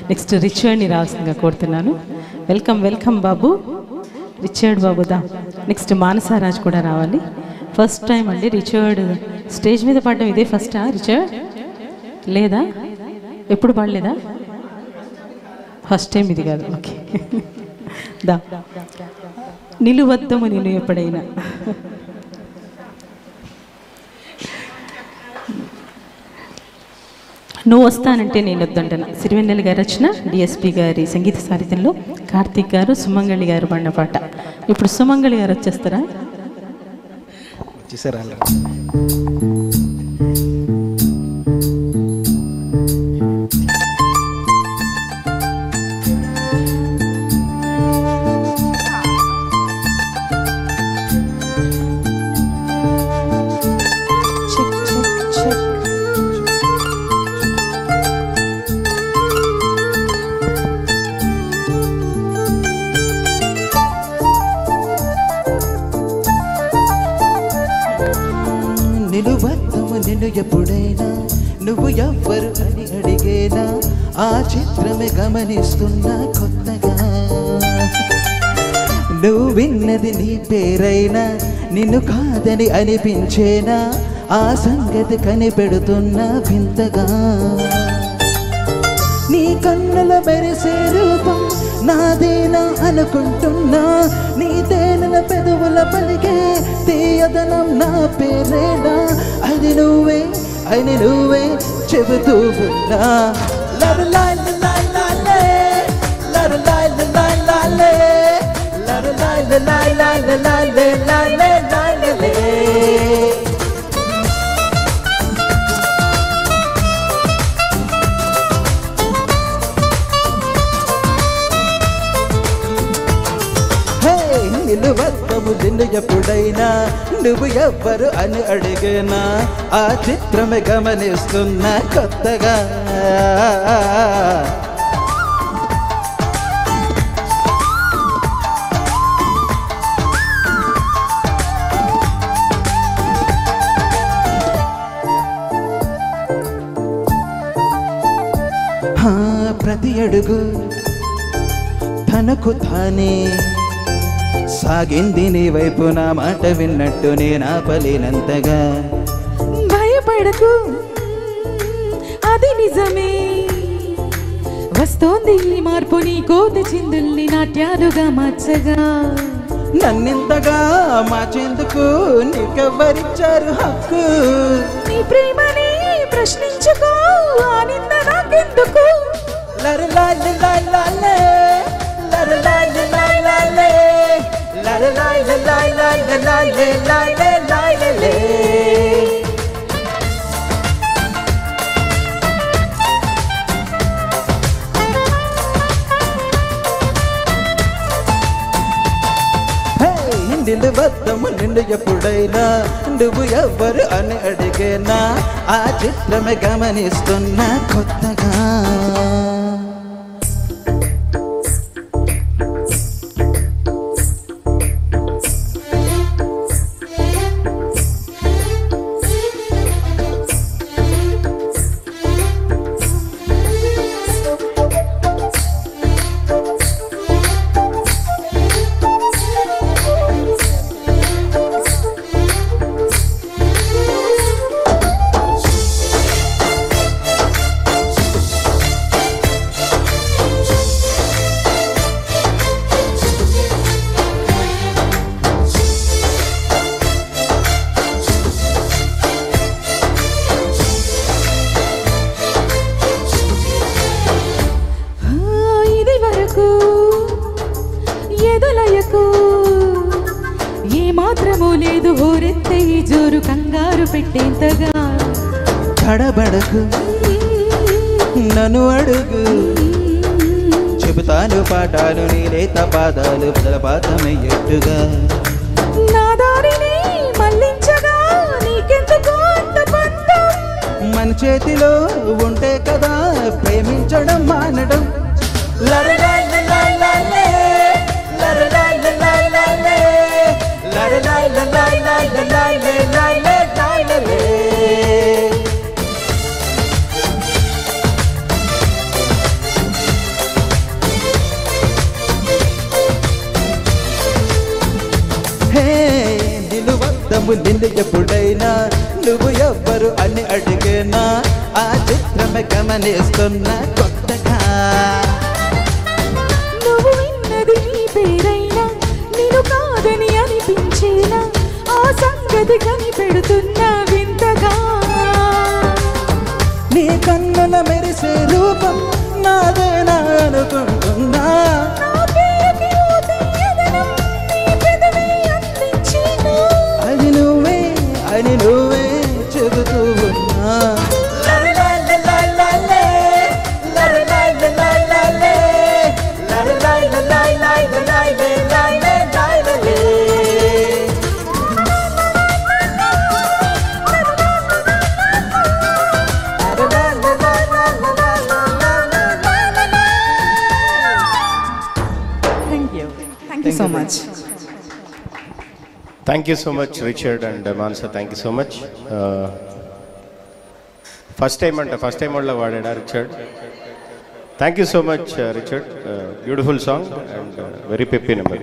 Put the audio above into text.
Next రిచర్డ్ని రావాల్సిందిగా కోరుతున్నాను. Welcome welcome బాబు, Richard బాబుదా. Next మానసారాజ్ కూడా రావాలి. ఫస్ట్ టైం అండి రిచర్డ్ స్టేజ్ మీద పాడడం ఇదే ఫస్టా రిచర్డ్? లేదా ఎప్పుడు పాడలేదా? ఫస్ట్ టైం ఇది కాదు. ఓకే దా. నిలువద్దము నేను ఎప్పుడైనా. నువ్వు వస్తానంటే నేను వద్దంటనా. సిరివెన్నెల గారి రచన, డిఎస్పి గారి సంగీత సాహిత్యంలో కార్తీక్ గారు, సుమంగళి గారు పాడిన పాట. ఇప్పుడు సుమంగళి గారు వచ్చేస్తారా? వచ్చేసారా? నిలువద్దము నిన్ను ఎప్పుడైనా నువ్వు ఎవ్వరు అని అడిగేనా, ఆ చిత్రమే గమనిస్తున్నా కొత్తగా. నువ్వు విన్నది నీ పేరైనా నిన్ను కాదని అనిపించేనా, ఆ సంగతి కనిపెడుతున్నా వింతగా. నీ కన్నుల మెరిసే రూపం నాదేనా అనుకుంటున్నా, నీ తేనెల పెదవుల పలికే తీయదనం నా పేరేనా, అది నువ్వే అని నువ్వే చెబుతూ ఉన్నా. లరలాయ్ లలాయ్ లాలే, లరలాయ్ లలాయ్ లాలే, లరలాయ్ లలాయ్ లాలే లాలే లాలే లాలే. నిలువద్దము నిన్ను ఎప్పుడైనా నువ్వు ఎవ్వరు అని అడిగేనా, ఆ చిత్రమే గమనిస్తున్నా కొత్తగా. ప్రతి అడుగు తనకు తానే సాగింది, నీ వైపు నా మాట విన్నట్టు నేను ఆపలేనంతగా. భయపడకు అది నిజమే, వస్తోంది ఈ మార్పు నీ కోతి చిందుల్ని నాట్యాలుగా మార్చగా. నన్నింతగా మార్చేందుకు నీకెవ్వరిచ్చారు హక్కు, నీ ప్రేమని ప్రశ్నించుకో, ఆ నింద నాకెందుకు. లరలాయ్ లలాయ్ లాలే, లరలాయ్ లలాయ్ లాలే, లరలాయ్ లలాయ్ లాలే లాలే లాలే లాలే. నిలువద్దము నిన్ను ఎప్పుడైనా నువ్వు ఎవ్వరు అని అడిగేనా, ఆ చిత్రమే గమనిస్తున్నా కొత్తగా. ఏ మాత్రమూ లేదు హోరెత్తే ఈ జోరు కంగారు పెట్టేంతగా. తడబడకు నన్ను అడుగు, చెబుతాను పాఠాలు నీ లేత పాదాలు బదలపాతమయ్యేట్టుగా. నా దారిని మళ్ళించగా నీకెందుకు అంత పంతం, మన చేతిలో ఉంటే కదా ప్రేమించడం మానడం. లరలాయ్ లలాయ్ లాలే, లరలాయ్ లలాయ్ లాలే, లరలాయ్ లలాయ్ లాలే లాలే లాలే లాలే. చూసాము నిన్ను ఎప్పుడైనా నువ్వు ఎవ్వరు అని అడిగేనా ఆ చిత్రమే గమనిస్తున్నా కొత్తగా నువ్వు విన్నది నీ పేరైనా నేను కాదని అనిపించేనా ఆ సంగతి కనిపెడుతున్నా వింతగా నీ కన్నుల మెరిసే రూపం నాదేనా అనుకుంటున్నా నా పేరుకి ఓ తీయదనం నీ పెదవి అందించేనా అది నువ్వే చెబుతూ ఉన్నా Thank you so much. Thank you so much, Richard and Manasa. Thank you so much. First time all vaadada Richard. Thank you so much, Richard. Beautiful song and very peppy number.